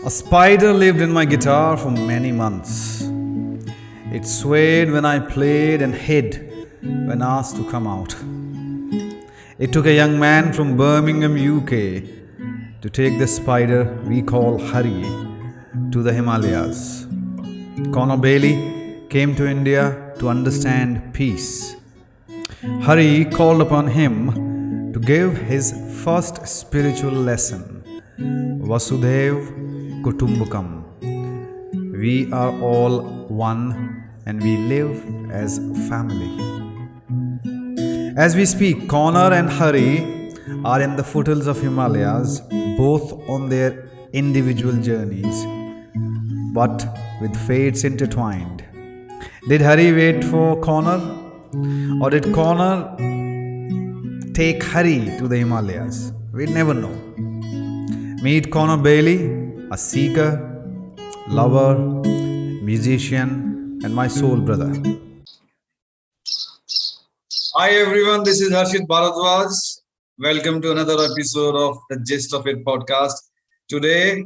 A spider lived in my guitar for many months. It swayed when I played and hid when asked to come out. It took a young man from Birmingham, UK to take the spider we call Hari to the Himalayas. Conor Baillie came to India to understand peace. Hari called upon him to give his first spiritual lesson, Vasudev Kutumbakam. We are all one and we live as family. As we speak, Conor and Hari are in the foothills of Himalayas, both on their individual journeys, but with fates intertwined. Did Hari wait for Conor, or did Conor take Hari to the Himalayas? We'd never know. Meet Conor Baillie, a seeker, lover, musician, and my soul brother. Hi everyone, this is Harshit Bhardwaj. Welcome to another episode of the Gist of It podcast. Today,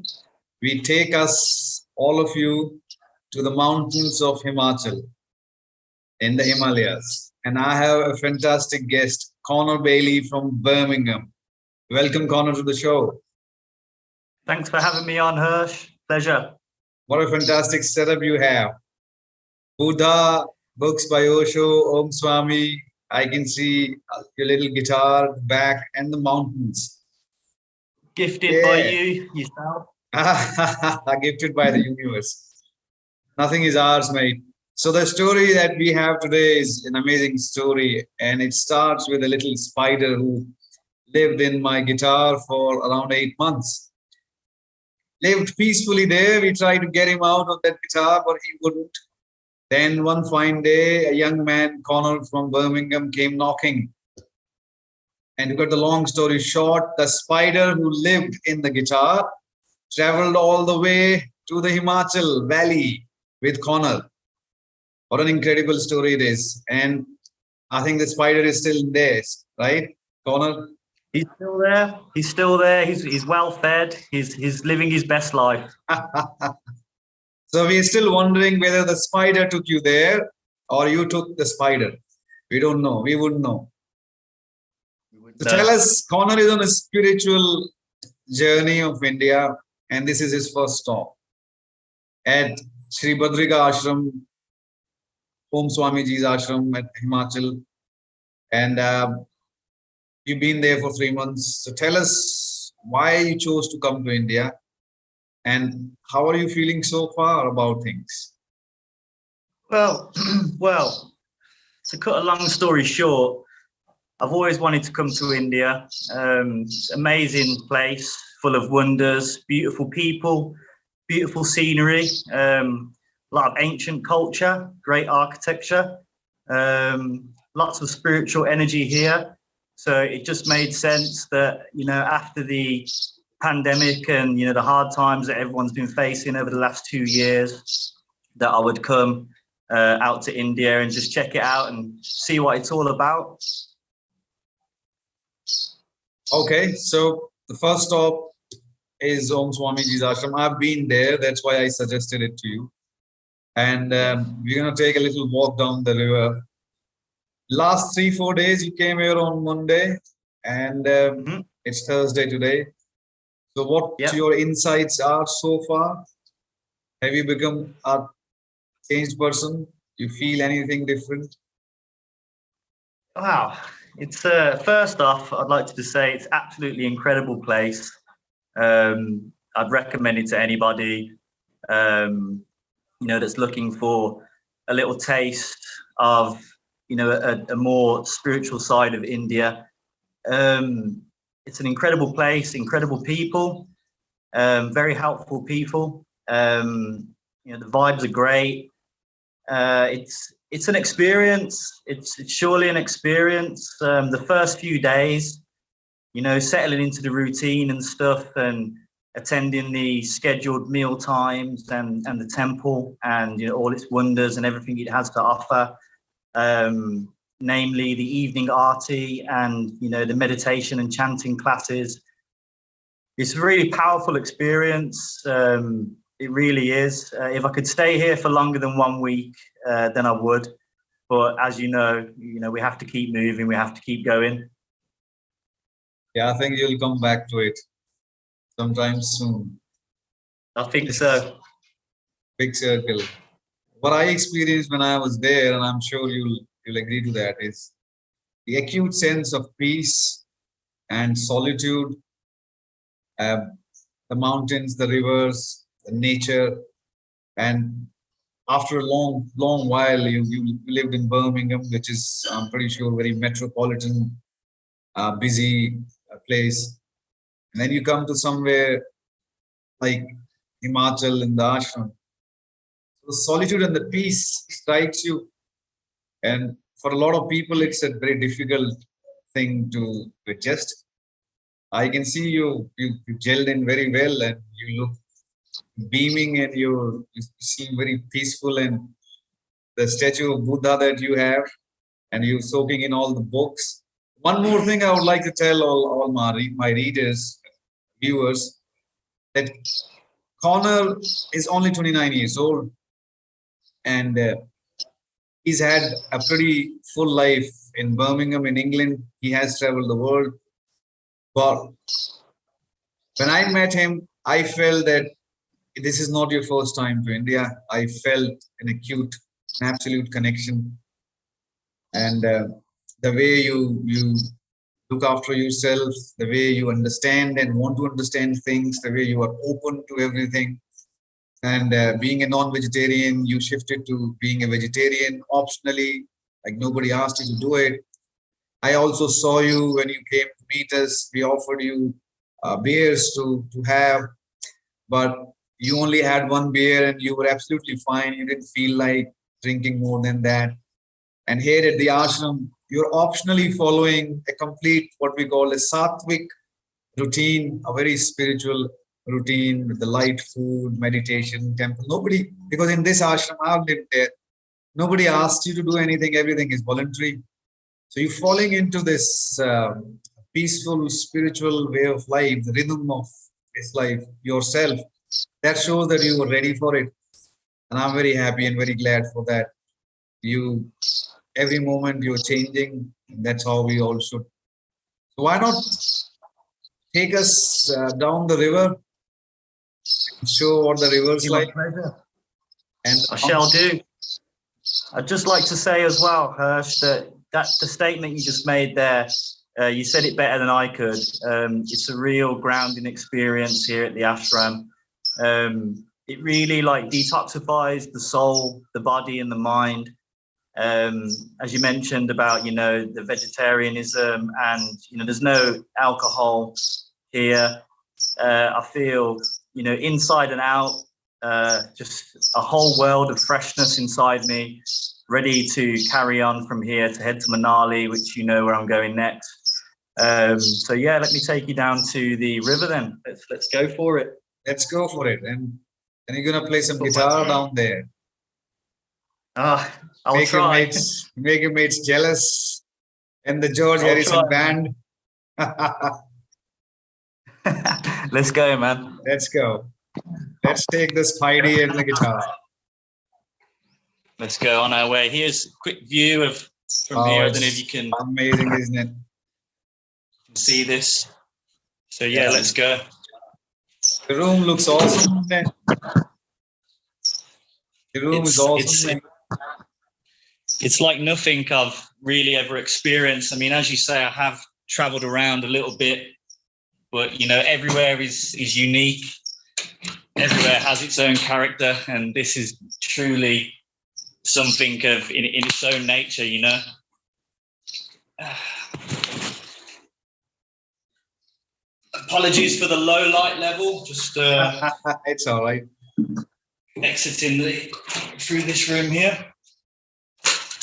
we take us, all of you, to the mountains of Himachal in the Himalayas. And I have a fantastic guest, Conor Baillie from Birmingham. Welcome, Conor, to the show. Thanks for having me on, Hirsch. Pleasure. What a fantastic setup you have. Buddha, books by Osho, Om Swami. I can see your little guitar back and the mountains. Gifted by you, yourself. Gifted by the universe. Nothing is ours, mate. So the story that we have today is an amazing story, and it starts with a little spider who lived in my guitar for around 8 months. Lived peacefully there. We tried to get him out of that guitar, but he wouldn't. Then one fine day, a young man, Conor from Birmingham, came knocking. And to cut the long story short, the spider who lived in the guitar traveled all the way to the Himachal Valley with Conor. What an incredible story it is. And I think the spider is still there, right, Conor? He's still there. He's still there. He's well fed. He's living his best life. So we're still wondering whether the spider took you there or you took the spider. We don't know. We wouldn't know. So tell us, Conor is on a spiritual journey of India, and this is his first stop at Shri Badrika Ashram, Om Swami Ji's ashram at Himachal. And you've been there for 3 months. So tell us why you chose to come to India and how are you feeling so far about things? Well, to cut a long story short, I've always wanted to come to India. It's an amazing place, full of wonders, beautiful people, beautiful scenery, a lot of ancient culture, great architecture, lots of spiritual energy here. So it just made sense that, after the pandemic and, the hard times that everyone's been facing over the last 2 years, that I would come out to India and just check it out and see what it's all about. Okay, so the first stop is Om Swami Ji's ashram. I've been there. That's why I suggested it to you. And we're going to take a little walk down the river. Last 3-4 days, you came here on Monday, and it's Thursday today. So what your insights are so far? Have you become a changed person? You feel anything different? Wow. It's first off, I'd like to just say it's absolutely incredible place. I'd recommend it to anybody, that's looking for a little taste of a more spiritual side of India. It's an incredible place, incredible people, very helpful people. The vibes are great. It's an experience. It's surely an experience. The first few days, settling into the routine and stuff, and attending the scheduled meal times and the temple and all its wonders and everything it has to offer. Namely the evening arti and the meditation and chanting classes. it's a really powerful experience. It really is. If I could stay here for longer than 1 week, then I would. But as you know, we have to keep moving. We have to keep going. Yeah, I think you'll come back to it sometime soon. I think so. Big circle. What I experienced when I was there, and I'm sure you'll agree to that, is the acute sense of peace and solitude. Uh, the mountains, the rivers, the nature, and after a long while, you lived in Birmingham, which is, I'm pretty sure, very metropolitan, busy place. And then you come to somewhere like Himachal in the ashram. The solitude and the peace strikes you, and for a lot of people, it's a very difficult thing to adjust. I can see you gelled in very well, and you look beaming, and you seem very peaceful. And the statue of Buddha that you have, and you're soaking in all the books. One more thing I would like to tell all my readers, viewers, that Conor is only 29 years old, and he's had a pretty full life in Birmingham, in England. He has traveled the world. But when I met him, I felt that this is not your first time to India. I felt an acute, an absolute connection. And the way you look after yourself, the way you understand and want to understand things, the way you are open to everything. And being a non-vegetarian, you shifted to being a vegetarian optionally, like nobody asked you to do it. I also saw you when you came to meet us. We offered you beers to have, but you only had one beer and you were absolutely fine. You didn't feel like drinking more than that. And here at the ashram, you're optionally following a complete, what we call a sattvic routine, a very spiritual routine with the light food, meditation, temple. Nobody, because in this ashram, I've lived there, nobody asked you to do anything. Everything is voluntary. So you're falling into this peaceful, spiritual way of life, the rhythm of this life yourself. That shows that you were ready for it. And I'm very happy and very glad for that. You, every moment you're changing. That's how we all should. So why not take us down the river, show what the river's like? And I shall do. I'd just like to say as well, Hirsch, that the statement you just made there, you said it better than I could. It's a real grounding experience here at the ashram. It really like detoxifies the soul, the body, and the mind. As you mentioned about, the vegetarianism, and there's no alcohol here. I feel, inside and out, just a whole world of freshness inside me, ready to carry on from here to head to Manali, which where I'm going next. So yeah, let me take you down to the river then. Let's go for it. Let's go for it. And you're gonna play some guitar down there. I'll try. Make your mates jealous. And the George Harrison band. Let's go, man. Let's go. Let's take the Spidey and the guitar. Let's go on our way. Here's a quick view from here. I don't know if you can. Amazing, isn't it? See this. So yeah, let's go. The room looks awesome. The room is awesome. It's like nothing I've really ever experienced. I mean, as you say, I have traveled around a little bit, but everywhere is unique. Everywhere has its own character, and this is truly something of in its own nature. Apologies for the low light level. Just it's all right. Exiting through this room here.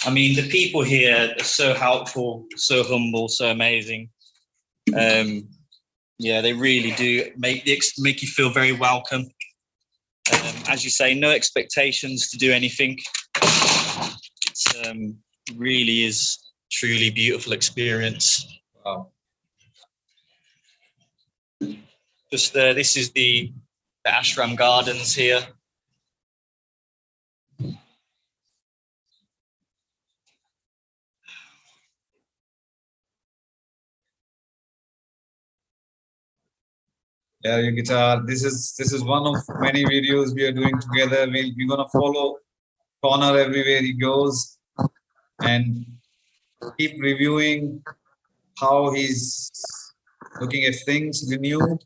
I mean, the people here are so helpful, so humble, so amazing. Yeah, they really do make you feel very welcome. As you say, no expectations to do anything. It really is truly beautiful experience. Wow. Just this is the ashram gardens here. Yeah, your guitar. This is one of many videos we are doing together. We're gonna follow Conor everywhere he goes and keep reviewing how he's looking at things renewed.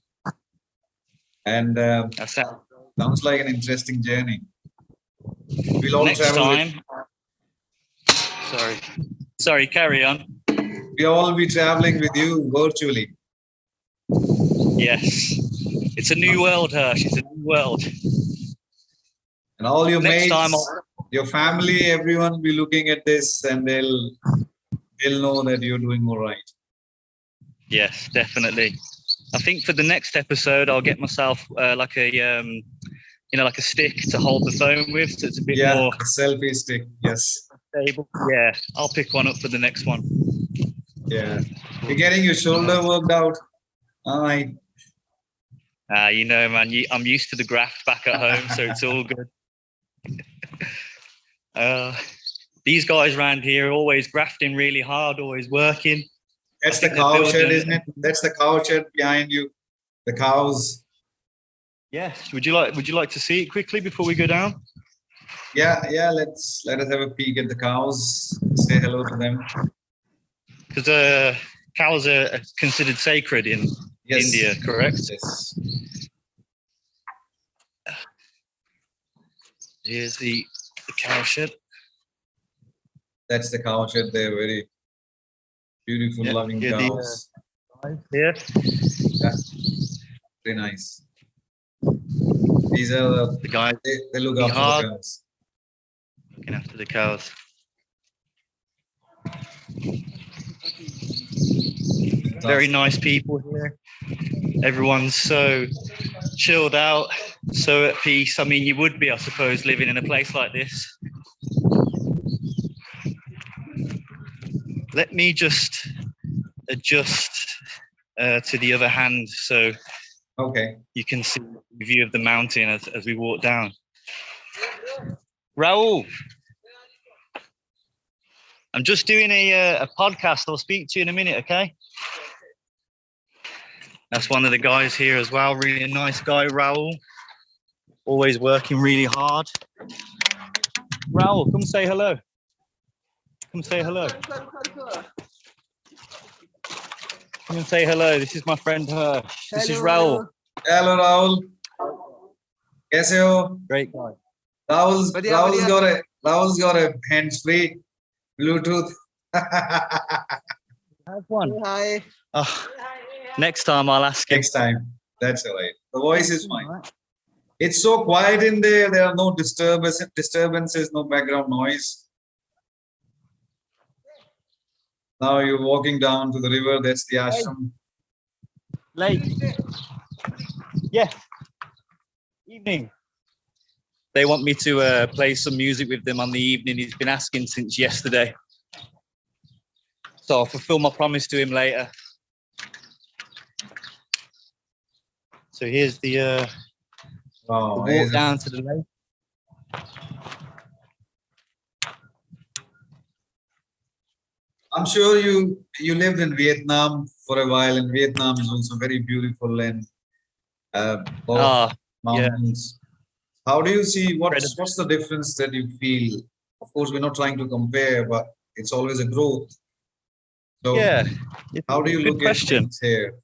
And sounds like an interesting journey. We'll all Next travel time. Sorry, carry on. We'll all be traveling with you virtually. Yes. It's a new world, Harsh. It's a new world. And all your Next mates, time your family, everyone will be looking at this and they'll know that you're doing all right. Yes, definitely. I think for the next episode, I'll get myself like a like a stick to hold the phone with, so it's a bit more a selfie stick. Yes. stable. Yeah, I'll pick one up for the next one. Yeah, you're getting your shoulder worked out. All right. You know, man, I'm used to the graft back at home, so it's all good. These guys around here are always grafting really hard, always working. That's the cow shed, isn't it? That's the cow shed behind you. The cows. Yes. Would you like to see it quickly before we go down? Yeah. Let us have a peek at the cows. Say hello to them. Because cows are considered sacred in India, correct? Yes. Here's the cow shed. That's the cow shed there. Very beautiful, loving cows. Yeah. Very nice. These are the guys. They look after the cows. Looking after the cows. Very nice people here. Everyone's so chilled out, so at peace. I mean, you would be, I suppose, living in a place like this. Let me just adjust to the other hand so you can see the view of the mountain as we walk down. Raul, I'm just doing a podcast. I'll speak to you in a minute, okay? That's one of the guys here as well. Really nice guy, Raul. Always working really hard. Raul, come say hello. Come say hello. Come and say hello. This is my friend Harsh. This is Raul. Hello, Raul. Kaise ho? Great guy. Raul's got a hands-free Bluetooth. Have one. Hi. Next time I'll ask him. Next time. That's all right. The voice is fine. Right. It's so quiet in there. There are no disturbances, no background noise. Now you're walking down to the river. That's the ashram. Lake. Yeah. Evening. They want me to play some music with them on the evening. He's been asking since yesterday. So I'll fulfill my promise to him later. So here's the walk down to the lake. I'm sure you lived in Vietnam for a while, and Vietnam is also very beautiful and mountains. Yeah. How do you see what's the difference that you feel? Of course, we're not trying to compare, but it's always a growth. So yeah, how do you look at things here?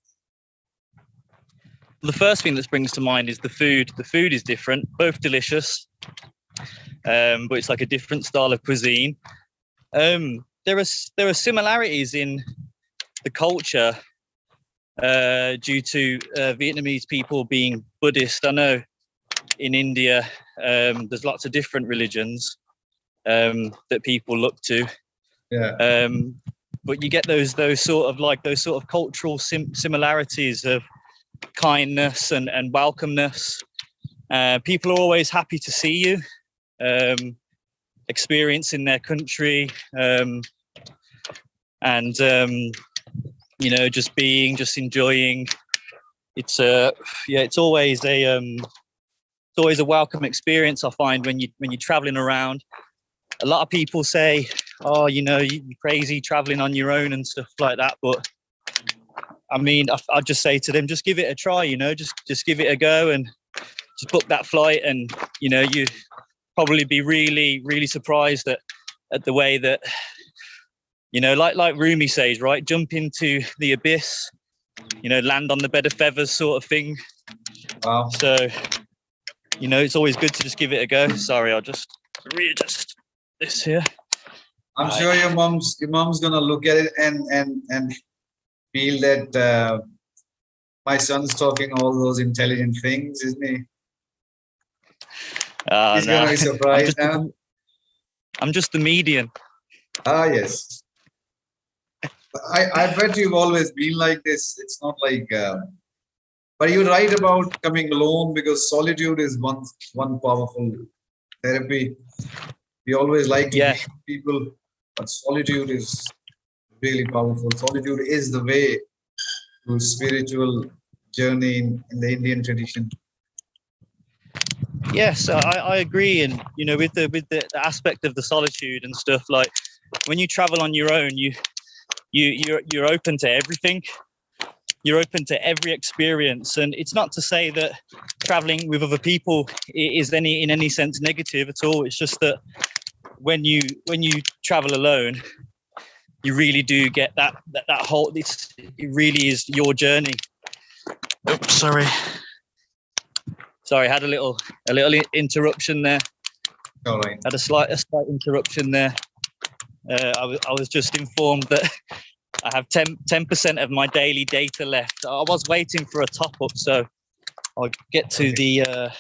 The first thing that springs to mind is the food. The food is different, both delicious, but it's like a different style of cuisine. There are similarities in the culture due to Vietnamese people being Buddhist. I know in India there's lots of different religions that people look to. Yeah. But you get those sort of cultural similarities of kindness and welcomeness. People are always happy to see you, experiencing their country, and just enjoying it's it's always a welcome experience. I find when you're traveling around. A lot of people say, "Oh, you're crazy traveling on your own and stuff like that." But I mean, I just say to them, just give it a try. Just give it a go and just book that flight, and you probably be really, really surprised at the way that like Rumi says, right? Jump into the abyss, land on the bed of feathers, sort of thing. Wow. So, it's always good to just give it a go. Sorry, I'll just readjust this here. I'm sure your mom's gonna look at it and feel that my son's talking all those intelligent things, isn't he? He's gonna be surprised now. I'm just the median. Yes. I bet you've always been like this. It's not like, but you're right about coming alone, because solitude is one powerful therapy. We always like to meet people, but solitude is really powerful. Solitude is the way to spiritual journey in the Indian tradition. Yes, I agree, and with the aspect of the solitude and stuff, like when you travel on your own, you're open to everything. You're open to every experience, and it's not to say that traveling with other people is in any sense negative at all. It's just that when you travel alone, you really do get that whole. It really is your journey. Oops, sorry, I had a little interruption there. All right. Had a slight interruption there. I was just informed that I have 10% of my daily data left. I was waiting for a top up, so I'll get to the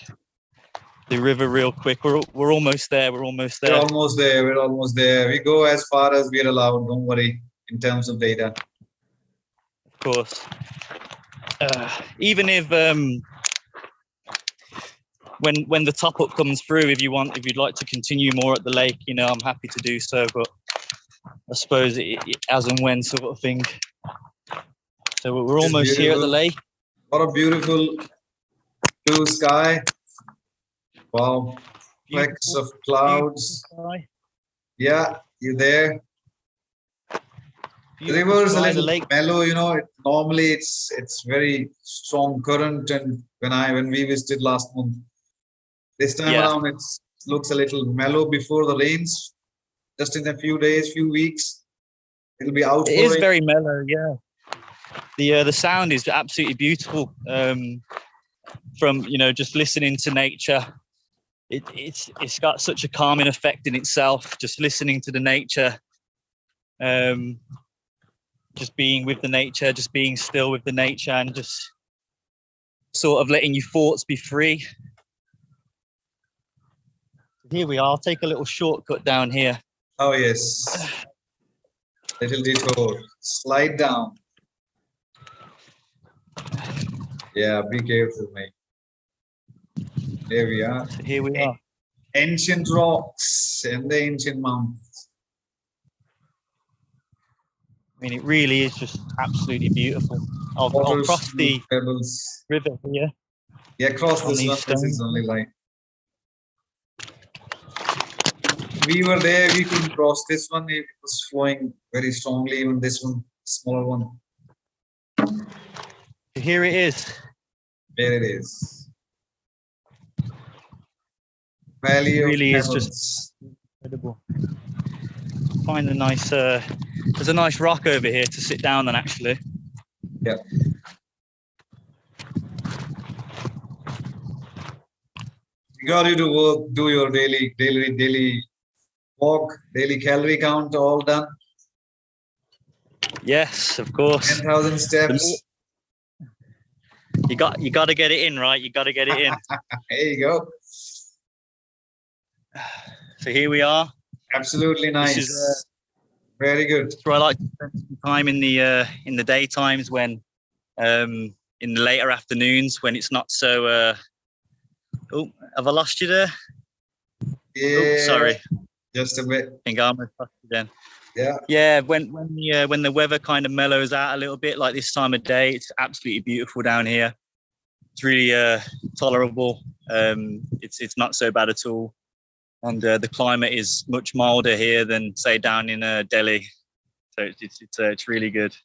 river real quick. We're almost there. We're almost there. We're almost there. We go as far as we're allowed. Don't worry in terms of data. Of course. Even if when the top up comes through, if you'd like to continue more at the lake, I'm happy to do so. But I suppose it as and when sort of thing. So we're almost here at the lake. What a beautiful blue sky. Wow. Flecks of clouds. Yeah, you there? The river is a little mellow, normally it's very strong current, and when we visited last month, this time around it looks a little mellow before the rains. Just in a few days, few weeks, it'll be out. It is very mellow, yeah. The sound is absolutely beautiful. From just listening to nature, it's got such a calming effect in itself. Just listening to the nature, just being with the nature, just being still with the nature, and just sort of letting your thoughts be free. Here we are. I'll take a little shortcut down here. Oh yes, little detour. Slide down. Yeah, be careful, mate. There we are. Here we are. Ancient rocks and the ancient mountains. I mean, it really is just absolutely beautiful. I'll cross the pebbles. River here. Yeah, cross this one. This is only like. We were there, we couldn't cross this one. It was flowing very strongly, even this one, smaller one. Here it is. There it is. Valley of really Pebbles. is just incredible. Find a nice, there's a nice rock over here to sit down on, actually. Yeah. You got you to do your daily walk, daily calorie count, all done. Yes, of course. 10,000 steps. You got to get it in, right? You got to get it in. There you go. So here we are. Absolutely nice. This is, very good. So I like to spend some time in the daytimes, when in the later afternoons, when it's not so. Oh, have I lost you there? Yeah. Oh, sorry. Just a bit. I think I almost lost you then. Yeah. Yeah. When the weather kind of mellows out a little bit, like this time of day, it's absolutely beautiful down here. really tolerable. It's not so bad at all, and the climate is much milder here than say down in Delhi. So it's really good.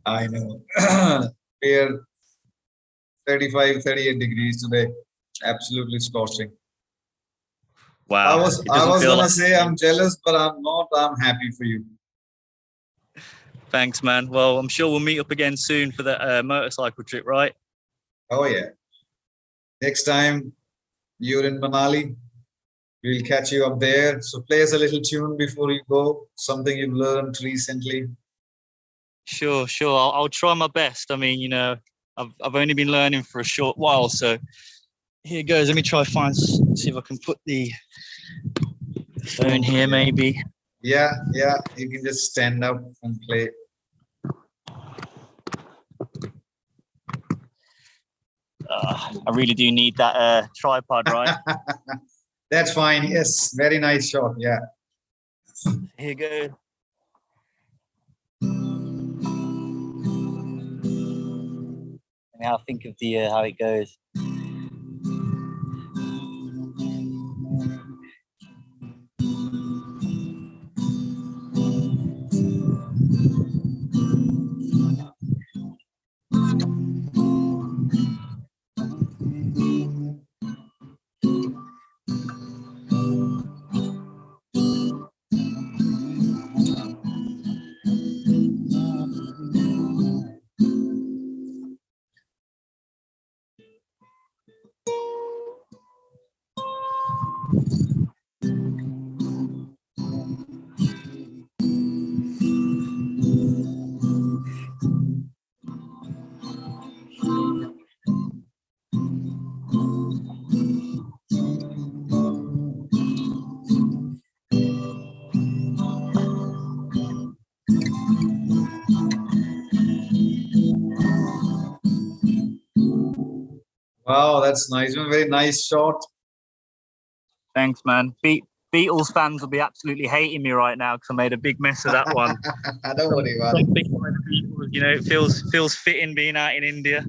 I know. Here, 35, 38 degrees today. Absolutely scorching. Wow. I was gonna say I'm jealous, but I'm not. I'm happy for you. Thanks, man. Well, I'm sure we'll meet up again soon for the motorcycle trip, right? Oh yeah. Next time you're in Manali, we'll catch you up there. So play us a little tune before you go. Something you've learned recently. Sure. I'll try my best. I mean, I've only been learning for a short while, so here goes. Let me try see if I can put the phone here, maybe. Yeah. You can just stand up and play. I really do need that tripod, right? That's fine. Yes, very nice shot. Yeah. Here you go. Now think of the how it goes. Wow, that's nice. Very nice shot. Thanks, man. Beatles fans will be absolutely hating me right now because I made a big mess of that one. Don't worry about it. It feels fitting being out in India.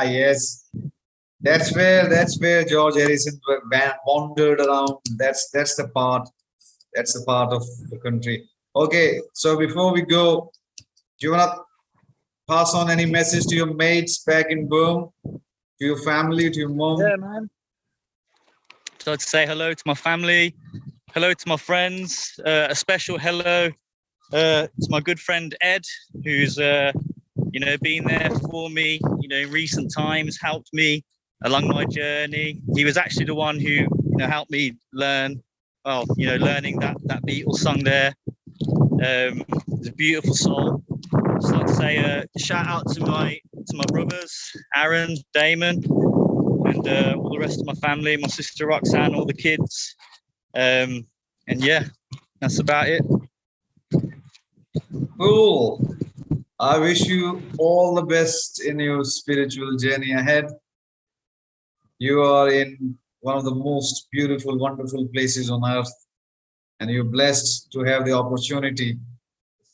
Yes, that's where George Harrison wandered around. That's the part. That's the part of the country. Okay, so before we go, do you wanna pass on any message to your mates back in Birmingham, to your family, to your mom? Yeah, man. So I'd say hello to my family, hello to my friends, a special hello to my good friend Ed, who's been there for me, in recent times, helped me along my journey. He was actually the one who helped me learn, learning that Beatles song there. It's a beautiful song. So I'd say shout out to my brothers, Aaron, Damon, and all the rest of my family, my sister Roxanne, all the kids. And yeah, that's about it. Cool. I wish you all the best in your spiritual journey ahead. You are in one of the most beautiful, wonderful places on earth, and you're blessed to have the opportunity,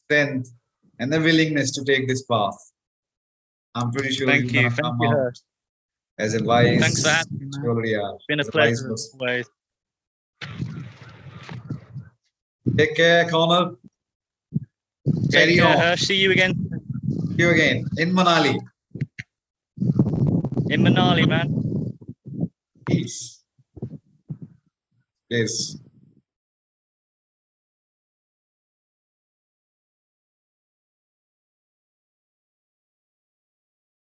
strength, and the willingness to take this path. I'm pretty sure Thank you're you. gonna Thank come you, out Harsh. as a wise. Thanks for having me, man. Surely are. It's been a As pleasure wise as always. Take care, Connor. Take care, on. Harsh. See you again. See you again in Manali. In Manali, man. Peace. Peace.